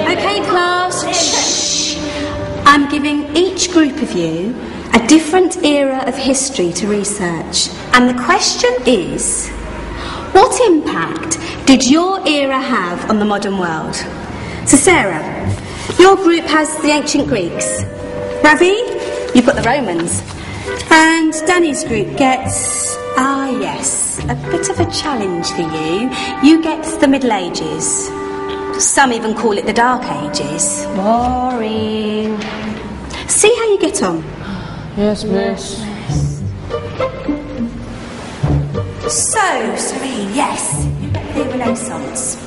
Okay, class. Shh. I'm giving each group of you a different era of history to research. And the question is, what impact did your era have on the modern world? So Sarah, your group has the ancient Greeks. Ravi, you've got the Romans. And Danny's group gets, yes, a bit of a challenge for you. You get the Middle Ages. Some even call it the Dark Ages. Boring. See how you get on. Yes, miss. So, Serene, yes, you get the Renaissance.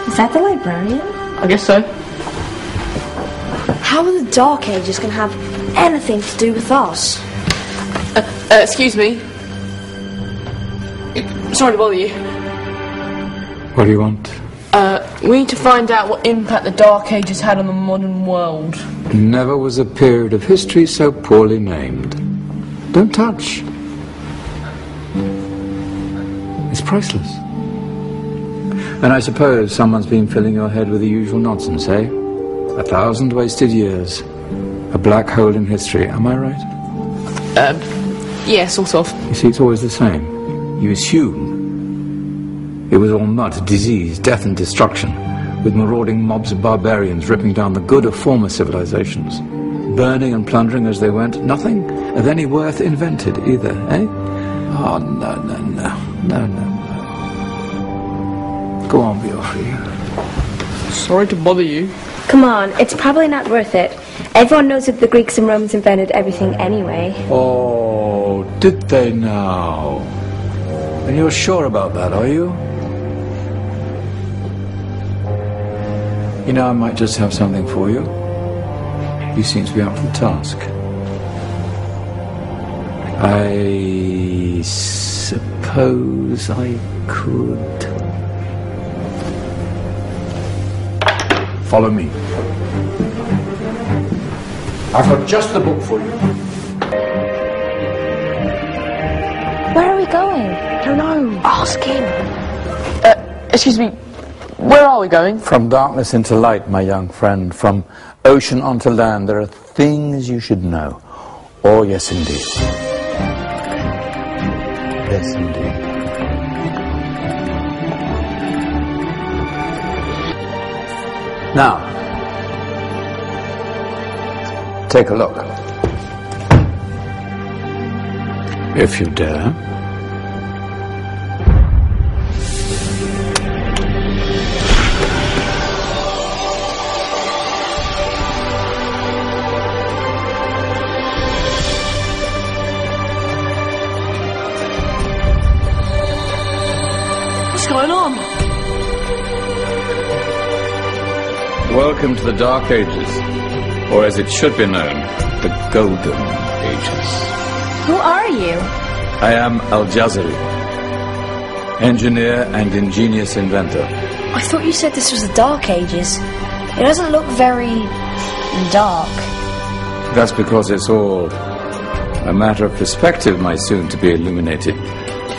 Is that the librarian? I guess so. How are the Dark Ages going to have anything to do with us? Excuse me. Sorry to bother you. What do you want? We need to find out what impact the Dark Ages had on the modern world. Never was a period of history so poorly named. Don't touch. It's priceless. And I suppose someone's been filling your head with the usual nonsense, eh? 1,000 wasted years. A black hole in history, am I right? Yeah, sort of. You see, it's always the same. You assume it was all mud, disease, death and destruction, with marauding mobs of barbarians ripping down the good of former civilizations, burning and plundering as they went. Nothing of any worth invented either, eh? Oh, no. Go on, be off you. Sorry to bother you. Come on, it's probably not worth it. Everyone knows that the Greeks and Romans invented everything anyway. Oh, did they now? And you're sure about that, are you? You know, I might just have something for you. You seem to be up for the task. I suppose I could... Follow me. I've got just the book for you. Where are we going? I don't know. Ask him. Excuse me. Where are we going? From darkness into light, my young friend. From ocean onto land. There are things you should know. Oh, yes, indeed. Yes, indeed. Now, take a look. If you dare. What's going on? Welcome to the Dark Ages, or as it should be known, the Golden Ages. Who are you? I am Al-Jazari, engineer and ingenious inventor. I thought you said this was the Dark Ages. It doesn't look very... dark. That's because it's all a matter of perspective, my soon-to-be illuminated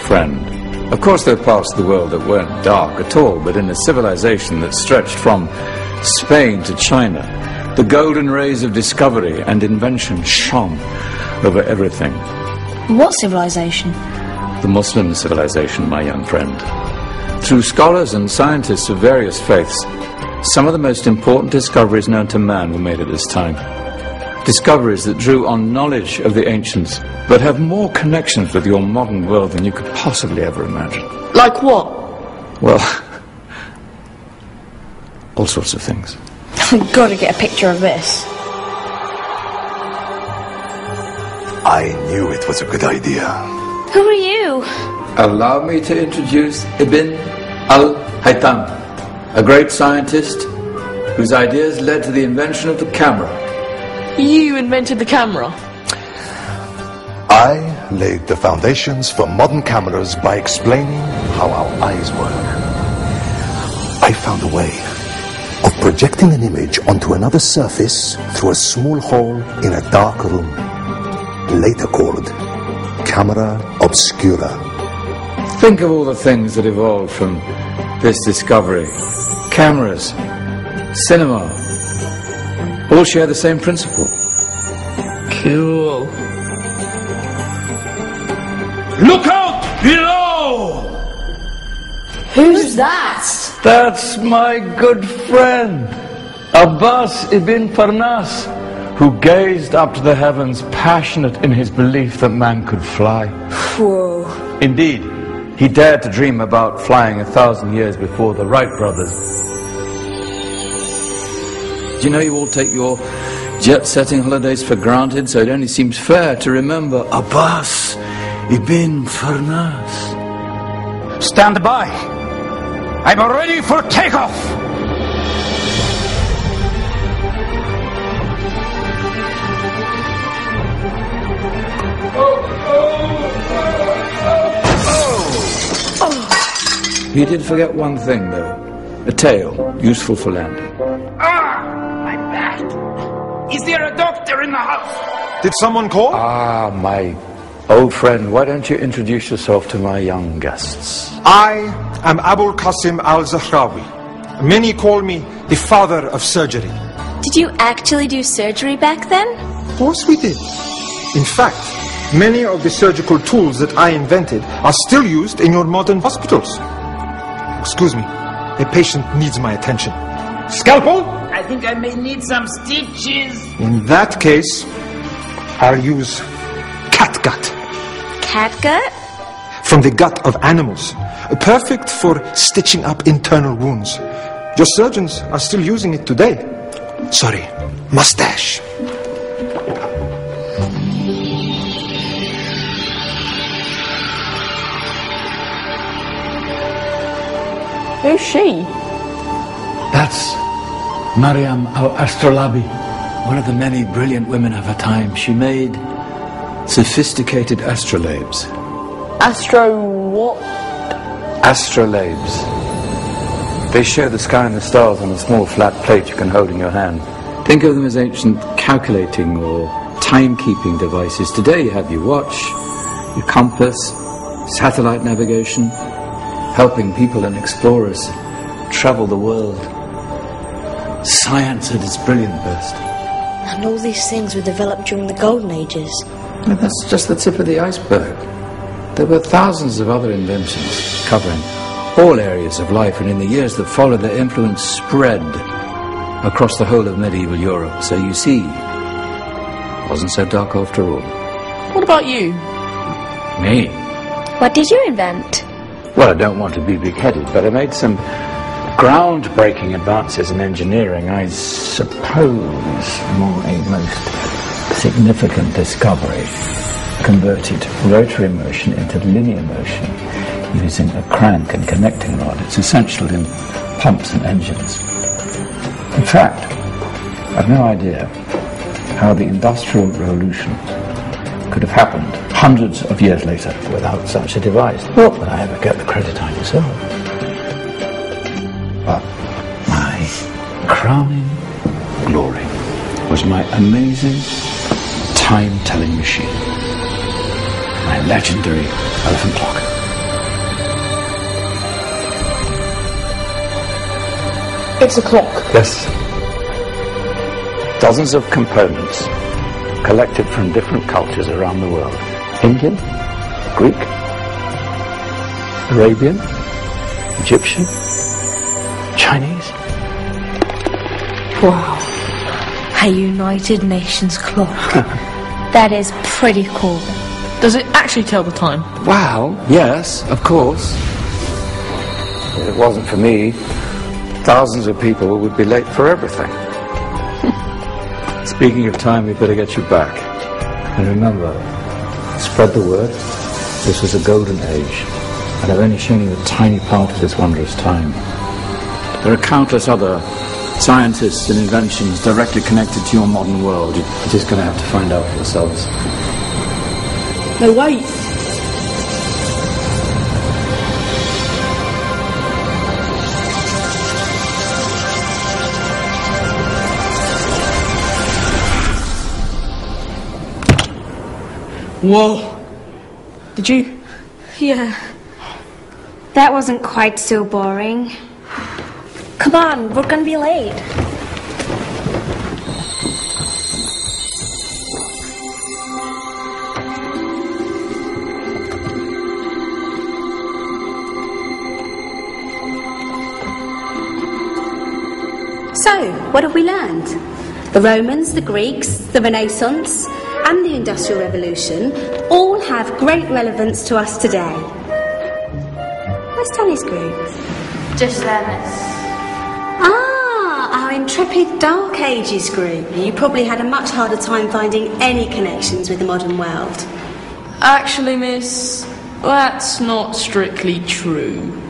friend. Of course, there are parts of the world that weren't dark at all, but in a civilization that stretched from Spain to China, the golden rays of discovery and invention shone over everything. What civilization? The Muslim civilization, my young friend. Through scholars and scientists of various faiths, some of the most important discoveries known to man were made at this time. Discoveries that drew on knowledge of the ancients, but have more connections with your modern world than you could possibly ever imagine. Like what? Well, all sorts of things. I've got to get a picture of this. I knew it was a good idea. Who are you? Allow me to introduce Ibn al-Haytham, a great scientist whose ideas led to the invention of the camera. You invented the camera? I laid the foundations for modern cameras by explaining how our eyes work. I found a way of projecting an image onto another surface through a small hole in a dark room, later called camera obscura. Think of all the things that evolved from this discovery. Cameras, cinema, all share the same principle. Cool. Look out below! Who's that? That's my good friend, Abbas ibn Farnas, who gazed up to the heavens, passionate in his belief that man could fly. Whoa. Indeed, he dared to dream about flying 1,000 years before the Wright brothers. Do you know you all take your jet-setting holidays for granted, so it only seems fair to remember Abbas ibn Farnas. Stand by. I'm ready for takeoff. He did forget one thing, though. A tail, useful for landing. My back. Is there a doctor in the house? Did someone call? Ah, my old friend, why don't you introduce yourself to my young guests? I am Abul Qasim al-Zahrawi. Many call me the father of surgery. Did you actually do surgery back then? Of course we did. In fact, many of the surgical tools that I invented are still used in your modern hospitals. Excuse me, a patient needs my attention. Scalpel? I think I may need some stitches. In that case, I'll use catgut. Catgut? From the gut of animals. Perfect for stitching up internal wounds. Your surgeons are still using it today. Sorry, mustache. Who's she? That's Maryam al-Astrolabi, one of the many brilliant women of her time. She made sophisticated astrolabes. Astro what? Astrolabes. They show the sky and the stars on a small flat plate you can hold in your hand. Think of them as ancient calculating or timekeeping devices. Today you have your watch, your compass, satellite navigation, helping people and explorers travel the world. Science at its brilliant best. And all these things were developed during the Golden Ages. And that's just the tip of the iceberg. There were thousands of other inventions covering all areas of life, and in the years that followed, their influence spread across the whole of medieval Europe. So you see, it wasn't so dark after all. What about you? Me? What did you invent? Well, I don't want to be big-headed, but I made some groundbreaking advances in engineering. I suppose my most significant discovery converted rotary motion into linear motion using a crank and connecting rod. It's essential in pumps and engines. In fact, I've no idea how the Industrial Revolution could have happened hundreds of years later without such a device. Not that I ever get the credit I deserve. But my crowning glory was my amazing time-telling machine. My legendary elephant clock. It's a clock. Yes. Dozens of components collected from different cultures around the world. Indian, Greek, Arabian, Egyptian, Chinese. Wow. A United Nations clock. That is pretty cool. Does it actually tell the time? Wow, yes, of course. If it wasn't for me, thousands of people would be late for everything. Speaking of time, we better get you back. And remember, spread the word. This was a golden age, and I've only shown you a tiny part of this wondrous time. There are countless other scientists and inventions directly connected to your modern world. You're just going to have to find out for yourselves. No, wait. Whoa. Did you? Yeah. That wasn't quite so boring. Come on, we're gonna be late. So, what have we learned? The Romans, the Greeks, the Renaissance, and the Industrial Revolution all have great relevance to us today. Where's Tony's group? Just there, miss. Ah, our intrepid Dark Ages group. You probably had a much harder time finding any connections with the modern world. Actually, miss, that's not strictly true.